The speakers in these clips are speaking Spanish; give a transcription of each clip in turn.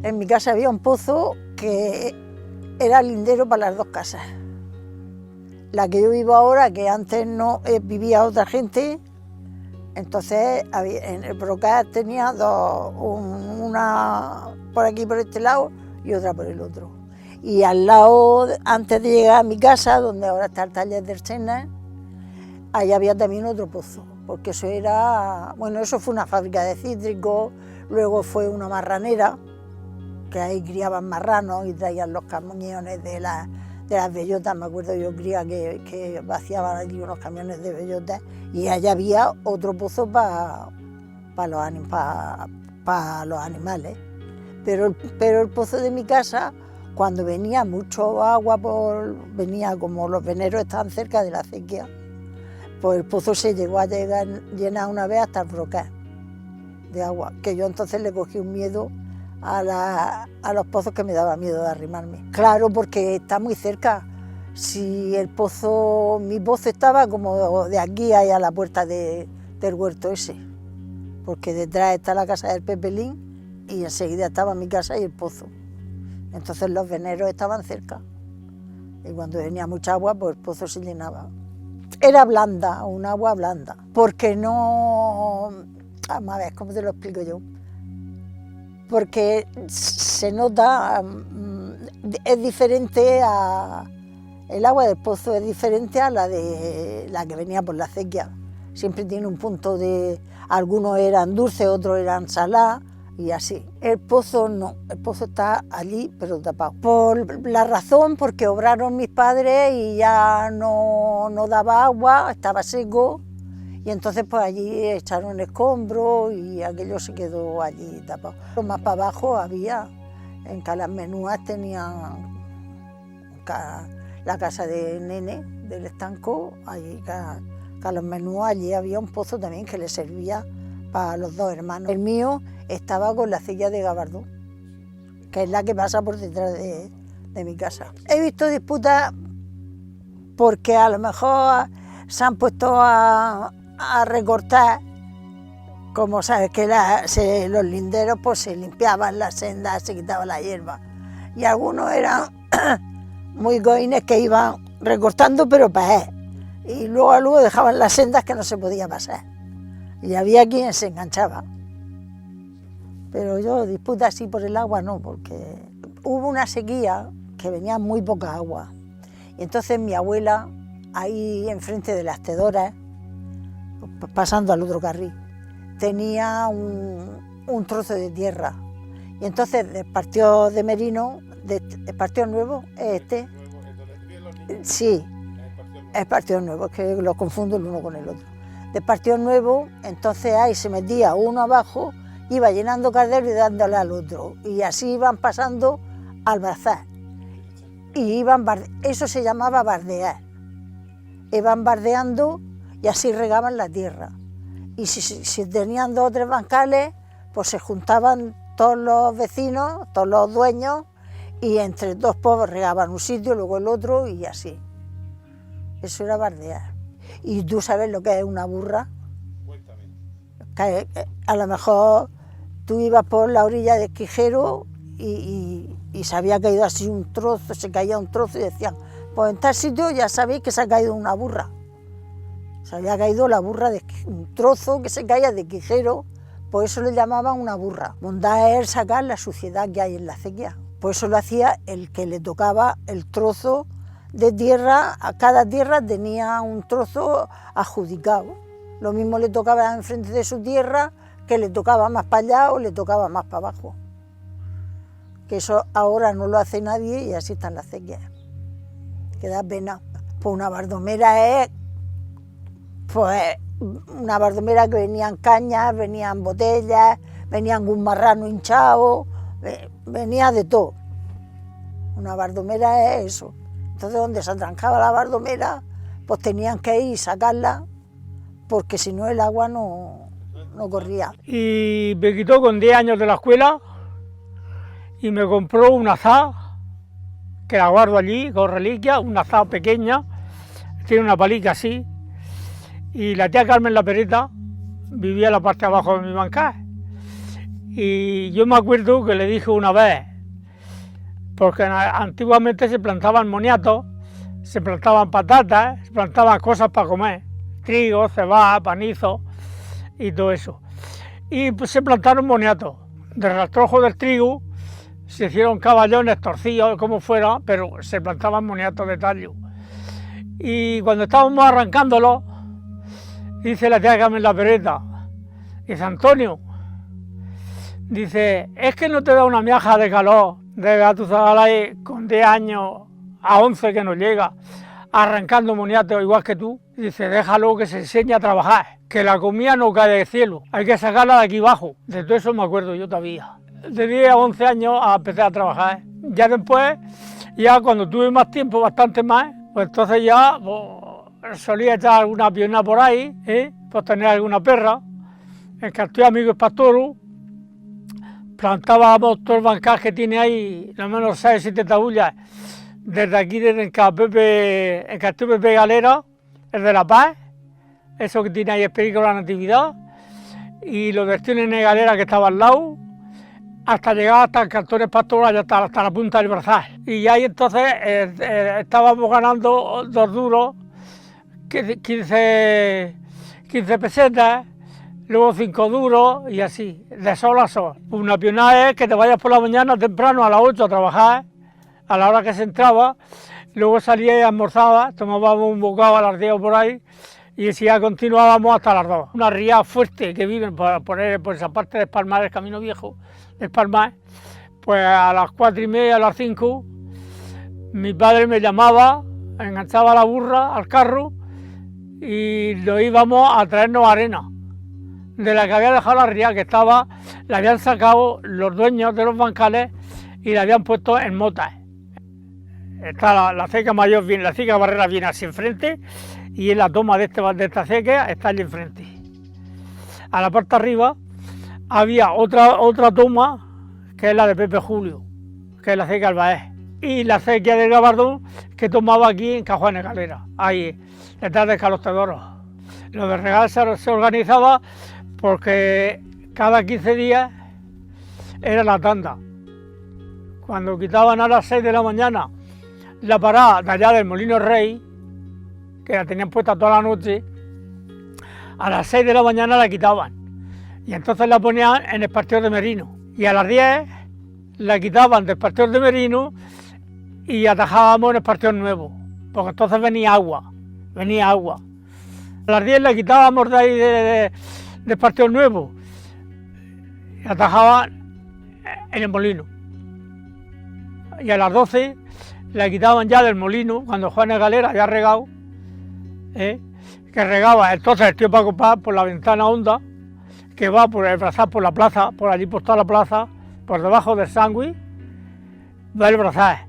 En mi casa había un pozo que era lindero para las dos casas. La que yo vivo ahora, que antes no vivía otra gente, entonces en el brocal tenía dos, una por aquí por este lado y otra por el otro. Y al lado, antes de llegar a mi casa, donde ahora está el taller del Sena, ahí había también otro pozo, porque eso era, bueno, eso fue una fábrica de cítricos, luego fue una marranera, que ahí criaban marranos y traían los camiones de las bellotas. Me acuerdo yo que vaciaban allí unos camiones de bellotas, y allá había otro pozo para los animales. Pero el pozo de mi casa, cuando venía mucho agua, venía como los veneros estaban cerca de la acequia, pues el pozo se llegó a llenar una vez hasta el brocal de agua, que yo entonces le cogí un miedo a los pozos, que me daba miedo de arrimarme. Claro, porque está muy cerca. Si mi pozo estaba como de aquí a la puerta del huerto ese, porque detrás está la casa del Pepelín y enseguida estaba mi casa y el pozo. Entonces los veneros estaban cerca y cuando venía mucha agua, pues el pozo se llenaba. Era blanda, un agua blanda, porque no... Vamos a ver, ¿cómo te lo explico yo? Porque se nota, es diferente el agua del pozo es diferente a la que venía por la acequia. Siempre tiene un punto de, algunos eran dulces, otros eran salados y así. El pozo no, el pozo está allí pero tapado. Por la razón, porque obraron mis padres y ya no daba agua, estaba seco. Y entonces pues allí echaron escombros y aquello se quedó allí tapado. Más para abajo había, en Calasmenúas tenían la casa de Nene, del estanco, allí Calasmenúas, allí había un pozo también que le servía para los dos hermanos. El mío estaba con la acequia de Gabardó, que es la que pasa por detrás de mi casa. He visto disputas porque a lo mejor se han puesto a recortar, como sabes que los linderos pues se limpiaban las sendas, se quitaba la hierba, y algunos eran muy goines que iban recortando pero para él, y luego dejaban las sendas que no se podía pasar, y había quien se enganchaba. Pero yo disputa así por el agua no, porque hubo una sequía que venía muy poca agua, y entonces mi abuela, ahí enfrente de las tedoras, pasando al otro carril, tenía un trozo de tierra, y entonces del partido de Merino, el partido nuevo, sí, el partido nuevo, es que lo confundo el uno con el otro. Del partido nuevo, entonces ahí se metía uno abajo, iba llenando caldero y dándole al otro, y así iban pasando al bazar, y eso se llamaba bardear, iban bardeando y así regaban la tierra. Y si tenían 2 o 3 bancales, pues se juntaban todos los vecinos, todos los dueños, y entre 2 pobres regaban un sitio, luego el otro, y así. Eso era bardear. ¿Y tú sabes lo que es una burra? Cuéntame. A lo mejor tú ibas por la orilla del Quijero y se había caído así un trozo, se caía un trozo y decían, pues en tal sitio ya sabéis que se ha caído una burra. Se había caído la burra, de un trozo que se caía de Quijero, por eso le llamaban una burra. Bondad es sacar la suciedad que hay en la acequia. Por eso lo hacía el que le tocaba el trozo de tierra, a cada tierra tenía un trozo adjudicado. Lo mismo le tocaba enfrente de su tierra, que le tocaba más para allá o le tocaba más para abajo. Que eso ahora no lo hace nadie y así están las acequias. Que da pena. Pues una bardomera es... Pues una bardomera que venían cañas, venían botellas, venían un marrano hinchado, venía de todo. Una bardomera es eso. Entonces donde se atrancaba la bardomera, pues tenían que ir y sacarla, porque si no el agua no corría. Y me quitó con 10 años de la escuela y me compró una azada, que la guardo allí con reliquia, una azada pequeña, tiene una palica así. Y la tía Carmen La Pereta vivía en la parte de abajo de mi bancal Y yo me acuerdo que le dije una vez, porque antiguamente se plantaban moniatos, se plantaban patatas, se plantaban cosas para comer, trigo, cebada, panizo y todo eso. Y pues se plantaron moniatos, de rastrojo del trigo, se hicieron caballones torcidos, como fuera, pero se plantaban moniatos de tallo. Y cuando estábamos arrancándolo, dice la tía Carmen la Pereta, dice: Antonio, dice, es que no te da una miaja de calor de ver a tu zagalay con 10 años a 11 que no llega, arrancando moniatos igual que tú. Dice, déjalo que se enseñe a trabajar, que la comida no cae del cielo, hay que sacarla de aquí abajo. De todo eso me acuerdo yo todavía. De 10 a 11 años empecé a trabajar. Ya después, ya cuando tuve más tiempo, bastante más, pues entonces ya pues, solía echar alguna pierna por ahí, pues tener alguna perra. En Castillo Amigo Espastoro, plantábamos todo el bancal que tiene ahí, al menos 6 o 7 tabullas, desde aquí, desde el Castillo Pepe Galera, el de La Paz, eso que tiene ahí el Perico de la Natividad, y los destinos de Galera que estaba al lado, hasta llegar hasta el Cantón Espastoro, hasta la punta del Brazal. Y ahí entonces estábamos ganando 2 duros, 15 pesetas, luego 5 duros y así, de sol a sol. Una pionada es que te vayas por la mañana temprano a las 8 a trabajar, a la hora que se entraba, luego salía y almorzaba, tomábamos un bocado a las 10 o por ahí, y así ya continuábamos hasta las 2. Una ría fuerte que viven por esa parte de Espalmar, el Camino Viejo de Espalmar, pues a las 4:30, a las 5, mi padre me llamaba, enganchaba la burra al carro y lo íbamos a traernos arena de la que había dejado la ría, que estaba, la habían sacado los dueños de los bancales y la habían puesto en motas. Está la ceca mayor, la ceca Barrera viene así enfrente, y en la toma de esta ceca está allí enfrente. A la parte de arriba había otra toma, que es la de Pepe Julio, que es la ceca Albaez, y la ceca de Gabardón, que tomaba aquí en Cajuanes Galera, ahí detrás de Carlos Teodoro. Lo de regal se organizaba porque cada 15 días era la tanda. Cuando quitaban a las 6 de la mañana la parada de allá del Molino Rey, que la tenían puesta toda la noche, a las 6 de la mañana la quitaban y entonces la ponían en el Partido de Merino, y a las 10 la quitaban del Partido de Merino y atajábamos en el Partido Nuevo, porque entonces venía agua. A las 10 la quitábamos de ahí del Partido Nuevo y atajaban en el molino, y a las 12 la quitaban ya del molino, cuando Juanes Galera ya regado, que regaba entonces el tío Paco Paz por la ventana honda, que va por el Brazal, por la plaza, por allí por toda la plaza, por debajo del sándwich, va el Brazal,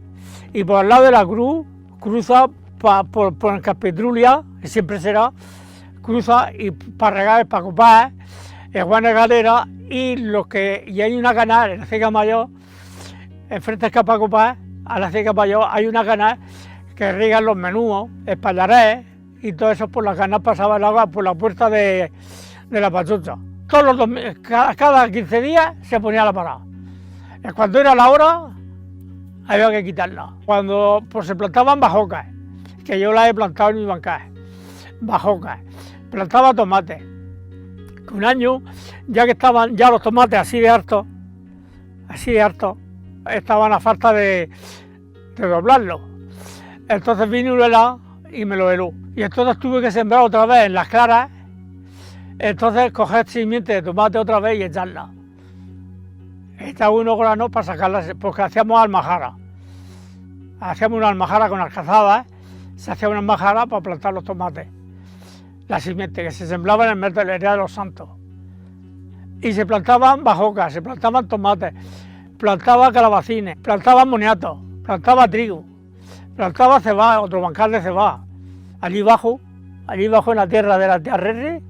y por el lado de la cruz, cruza por el Caspetrulia, que siempre será, cruza y para regar el Paco Paz, el Juanes Galera, y hay una canal en la ceca mayor, enfrente del Paco Paz, a la ceca mayor hay una canal que riegan los menúos, el Pallarés, y todo eso. Por la canal pasaba el agua por la puerta de la Pachucha. Todos los cada 15 días se ponía la parada. Cuando era la hora, había que quitarla. Cuando pues, se plantaban bajocas, que yo las he plantado en mi bancal, bajocas, plantaba tomates. Un año, ya que estaban ya los tomates así de hartos, estaban a falta de doblarlo. Entonces vino un helado y me lo heló. Y entonces tuve que sembrar otra vez en las claras, entonces coger simiente de tomate otra vez y echarla. Echaba unos granos para sacarlas, porque hacíamos almajara. Hacíamos una almajara con alcazadas, se hacía una almajara para plantar los tomates. La simiente que se sembraba en el mes de la Heredad de los Santos. Y se plantaban bajocas, se plantaban tomates, plantaba calabacines, plantaba moniatos, plantaba trigo, plantaba cebada, otro bancal de cebada. Allí abajo en la tierra de la tía Rere,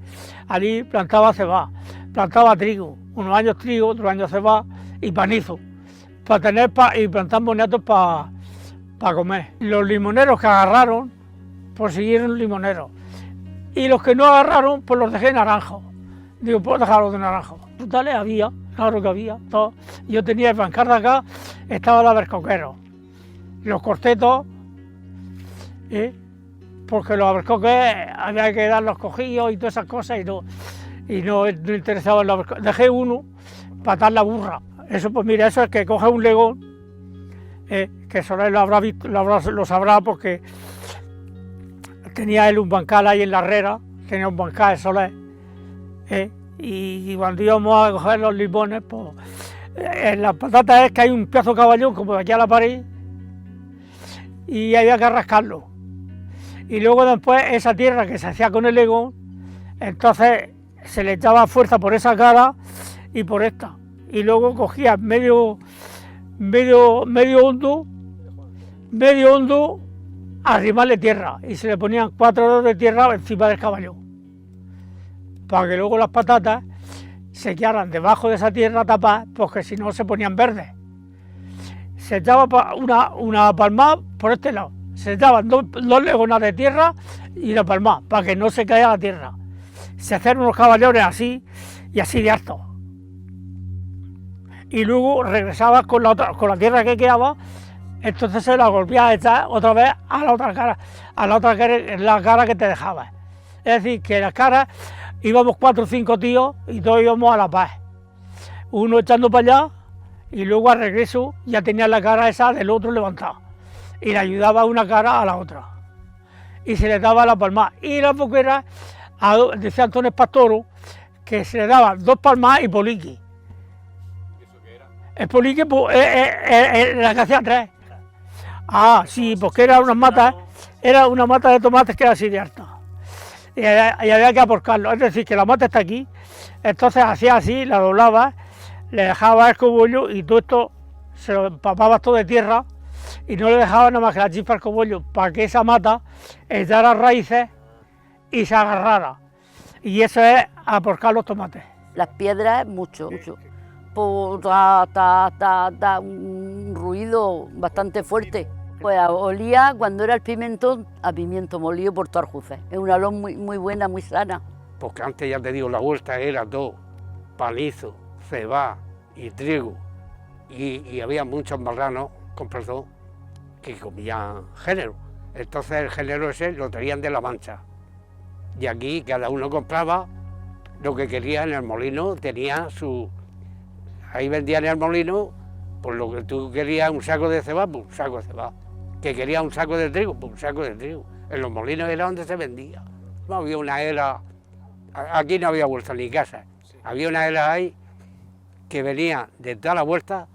allí plantaba cebada, plantaba trigo, unos años trigo, otros años cebada y panizo, y plantar moniatos para comer. Los limoneros que agarraron, pues siguieron limoneros. Y los que no agarraron, pues los dejé naranjos. Digo, pues dejarlos de naranjos. Frutales había, claro que había, todo. Yo tenía el bancar de acá, estaba el albercoquero, los cortetos, porque los albercoques había que dar los cogidos y todas esas cosas y no interesaba los albercoques. Dejé uno para atar la burra. Eso, pues mira, eso es que coge un legón, que Soler lo habrá visto, lo sabrá porque tenía él un bancal ahí en la herrera, tenía un bancal de Soler, y cuando íbamos a coger los limones, pues en las patatas es que hay un pedazo de caballón como de aquí a la pared y había que rascarlo. Y luego después esa tierra que se hacía con el legón, entonces se le echaba fuerza por esa cara y por esta. Y luego cogía medio hondo, a arrimarle tierra y se le ponían 4 dedos de tierra encima del caballón, para que luego las patatas se quedaran debajo de esa tierra tapadas, porque si no se ponían verdes. Se echaba una palmada por este lado, se echaban dos legonas de tierra y una palmada, para que no se caiga la tierra. Se hacían unos caballones así y así de alto. Y luego regresabas con la tierra que quedaba, entonces se la volvía a echar otra vez a la otra cara, la cara que te dejaba. Es decir, que las caras íbamos 4 o 5 tíos y todos íbamos a la paz. Uno echando para allá y luego al regreso ya tenía la cara esa del otro levantada. Y le ayudaba una cara a la otra. Y se le daba la palmada. Y la boquera, decía Antonio Pastoro, que se le daba 2 palmadas y poliqui. El polique, pues, la que hacía 3. Ah, sí, porque era una mata de tomates que era así de alta. Y había que aporcarlo, es decir, que la mata está aquí, entonces hacía así, la doblaba, le dejaba el cogollo y todo esto se lo empapaba todo de tierra y no le dejaba nada más que la chispa al cogollo para que esa mata echara raíces y se agarrara. Y eso es aporcar los tomates. Las piedras, mucho. Un ruido bastante fuerte. Pues olía, cuando era el pimiento, a pimiento molido por Torjuces. Es una olor muy buena, muy sana. Porque antes, ya te digo, la huerta era todo palizo, cebá y trigo. Y había muchos marranos, con perdón, que comían género. Entonces el género ese lo traían de La Mancha. Y aquí cada uno compraba lo que quería en el molino, tenía su... Ahí vendían en el molino, pues lo que tú querías, un saco de cebá, pues un saco de cebá. Que querías un saco de trigo, pues un saco de trigo. En los molinos era donde se vendía. No había una era, aquí no había vuelta ni casa. Había una era ahí que venía de toda la vuelta,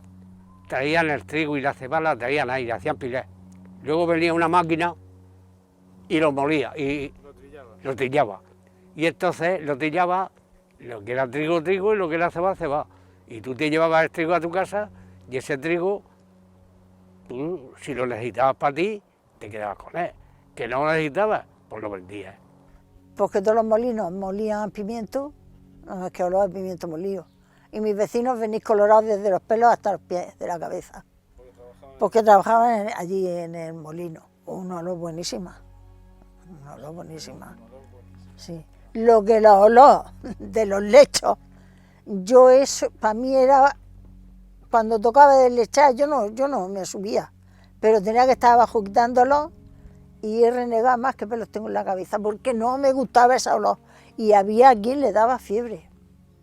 traían el trigo y la cebá, la traían ahí, hacían pilés. Luego venía una máquina y lo molía y lo trillaba. Y entonces lo trillaba, lo que era trigo y lo que era cebá. Y tú te llevabas el trigo a tu casa y ese trigo, tú, si lo necesitabas para ti, te quedabas con él. Que no lo necesitabas, pues lo vendías. Porque todos los molinos molían pimiento, que olor a pimiento molido. Y mis vecinos venís colorados desde los pelos hasta los pies de la cabeza. Porque trabajaban allí en el molino. Una olor buenísima. Una olor buenísima. Sí. Lo que la olor de los lechos, yo eso, para mí era, cuando tocaba deslechar, yo no me subía, pero tenía que estar abajo quitándolo y renegar más que pelos tengo en la cabeza, porque no me gustaba ese olor. Y había quien le daba fiebre,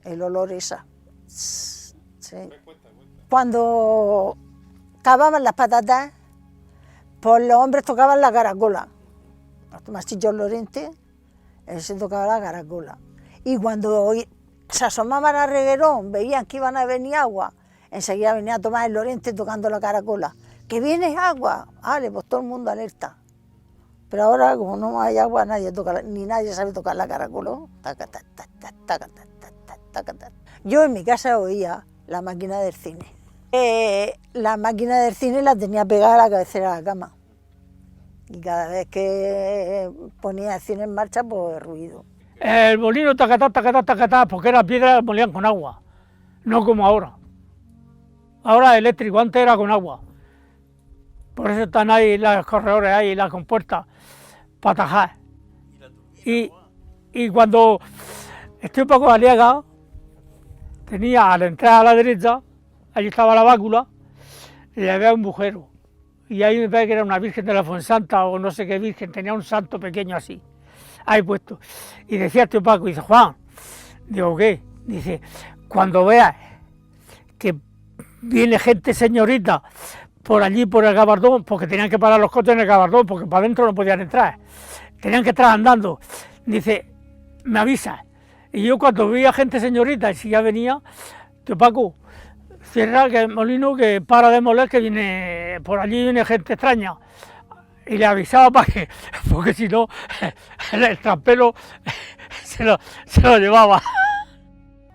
el olor esa. Sí. Cuando cavaban las patatas, pues los hombres tocaban la caracola. Los Tomasillos Lorente, él se tocaba la caracola. Y cuando se asomaban al reguerón, veían que iban a venir agua, enseguida venía Tomás el Lorente tocando la caracola. ¡Que viene agua! Vale, pues todo el mundo alerta. Pero ahora, como no hay agua, nadie toca, ni nadie sabe tocar la caracola. Yo en mi casa oía la máquina del cine. La máquina del cine la tenía pegada a la cabecera de la cama. Y cada vez que ponía el cine en marcha, pues ruido. El molino tacatá, porque era piedra, molían con agua, no como ahora. Ahora es eléctrico, antes era con agua. Por eso están ahí los corredores, ahí las compuertas, para tajar. Y cuando estoy un poco aliagado, tenía al entrar a la derecha, allí estaba la bácula, y había un agujero. Y ahí me parece que era una Virgen de la Fuensanta o no sé qué Virgen, tenía un santo pequeño así, ahí puesto. Y decía tío Paco, dice, Juan, digo, ¿qué? Dice, cuando veas que viene gente señorita por allí, por el Gabardón, porque tenían que parar los coches en el Gabardón, porque para adentro no podían entrar, tenían que entrar andando. Dice, me avisa. Y yo cuando vi a gente señorita, y si ya venía, tío Paco, cierra que el molino que para de moler, que viene por allí viene gente extraña. Y le avisaba para que, porque si no, el trampelo se lo llevaba.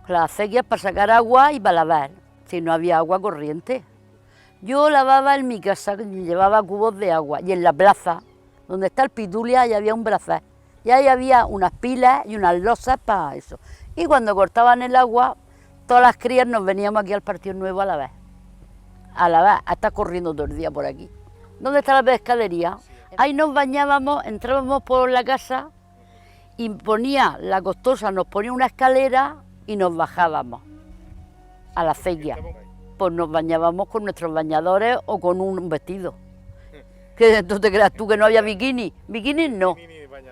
Las acequias para sacar agua y para lavar, si no había agua corriente. Yo lavaba en mi casa, llevaba cubos de agua, y en la plaza, donde está el Pitulia, ahí había un brazal. Y ahí había unas pilas y unas losas para eso. Y cuando cortaban el agua, todas las crías nos veníamos aquí al Partido Nuevo a lavar, a estar corriendo todo el día por aquí. ¿Dónde está la pescadería? Ahí nos bañábamos, entrábamos por la casa y ponía la costosa, nos ponía una escalera y nos bajábamos a la acequia. Pues nos bañábamos con nuestros bañadores o con un vestido. ¿Que tú te creas tú que no había bikini? Bikini no.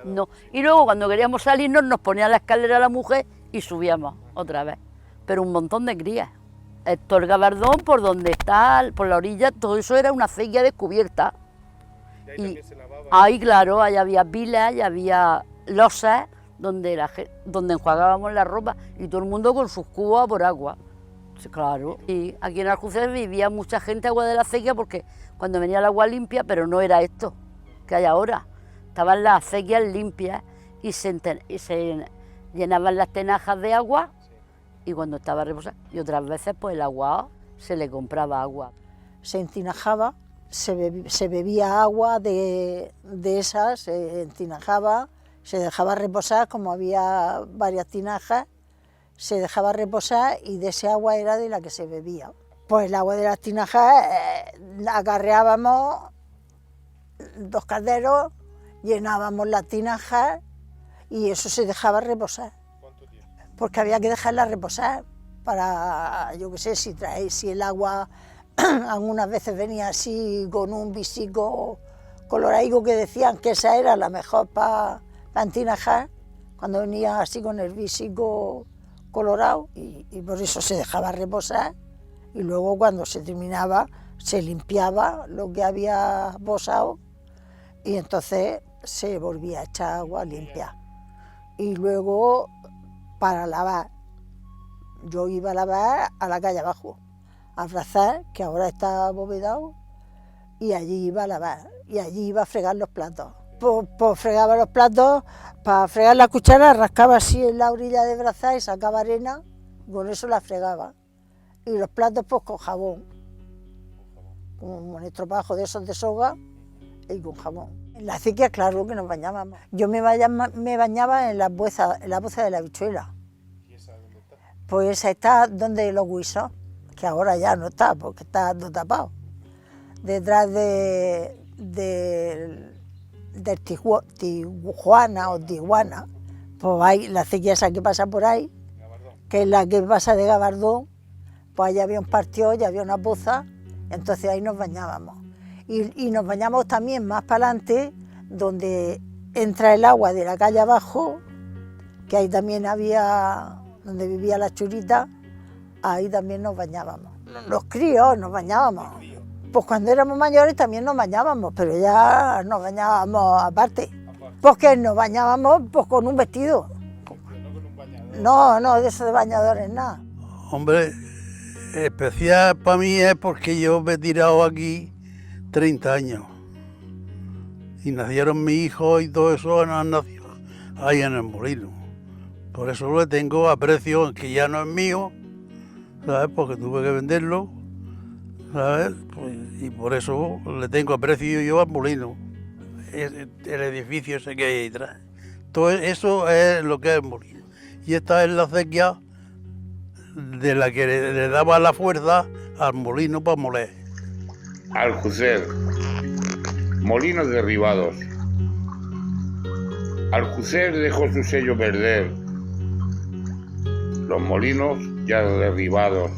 No. Y luego cuando queríamos salirnos nos ponía la escalera la mujer y subíamos otra vez. Pero un montón de crías. Esto el Gabardón, por donde está, por la orilla, todo eso era una acequia descubierta. Y ahí, claro, ahí había pilas, y había losas donde enjuagábamos la ropa y todo el mundo con sus cubos a por agua. Sí, claro. Y aquí en Aljucel vivía mucha gente agua de la acequia porque cuando venía el agua limpia, pero no era esto que hay ahora. Estaban las acequias limpias y se llenaban las tenajas de agua y cuando estaba reposada. Y otras veces pues el agua se le compraba agua. Se entinajaba, se bebía agua de esas, se entinajaba, se dejaba reposar, como había varias tinajas, se dejaba reposar y de ese agua era de la que se bebía. Pues el agua de las tinajas acarreábamos 2 calderos, llenábamos las tinajas y eso se dejaba reposar. ¿Cuánto tiempo? Porque había que dejarla reposar para, yo qué sé, si el agua algunas veces venía así con un visico coloraico que decían que esa era la mejor para entinajar, cuando venía así con el visico colorado y por eso se dejaba reposar y luego cuando se terminaba se limpiaba lo que había posado y entonces se volvía a echar agua limpia. Y luego para lavar, yo iba a lavar a la calle abajo, a Brazal, que ahora está abovedado, y allí iba a lavar, y allí iba a fregar los platos. Pues fregaba los platos, para fregar la cuchara rascaba así en la orilla de Brazal y sacaba arena, y con eso la fregaba. Y los platos pues con jabón, con un estropajo de esos de soga y con jabón. En la acequia, claro que nos bañábamos. Yo me bañaba en la poza de la Habichuela. ¿Y esa dónde está? Pues esa está donde los guisos, que ahora ya no está, porque está todo tapado. Detrás del Tijuana o Tijuana, pues hay la acequia esa que pasa por ahí, Gabardón. que es la que pasa de Gabardón, pues allá había un partido y había una poza, entonces ahí nos bañábamos. Y nos bañamos también más para adelante, donde entra el agua de la calle abajo, que ahí también había, donde vivía la churita, ahí también nos bañábamos. Los críos nos bañábamos. Pues cuando éramos mayores también nos bañábamos, pero ya nos bañábamos aparte. Porque nos bañábamos pues, con un vestido. No con un bañador. No, de esos de bañadores, nada. Hombre, especial para mí es porque yo me he tirado aquí 30 años. Y nacieron mis hijos y todo eso han nacido ahí en el molino. Por eso le tengo aprecio, que ya no es mío, ¿sabes? Porque tuve que venderlo, ¿sabes? Pues, y por eso le tengo aprecio yo al molino. El edificio ese que hay ahí atrás. Todo eso es lo que es el molino. Y esta es la acequia de la que le daba la fuerza al molino para moler. Aljucel, molinos derribados. Aljucel dejó su sello perder. Los molinos ya derribados,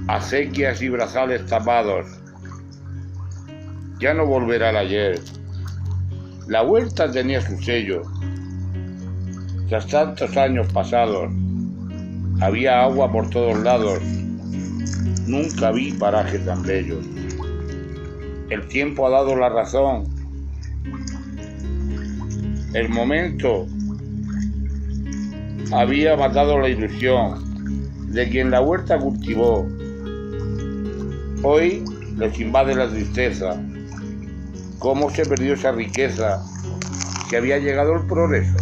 acequias y brazales tapados. Ya no volverá el ayer. La huerta tenía su sello. Tras tantos años pasados, había agua por todos lados. Nunca vi parajes tan bellos. El tiempo ha dado la razón. El momento había matado la ilusión de quien la huerta cultivó. Hoy les invade la tristeza. ¿Cómo se perdió esa riqueza? Que había llegado el progreso.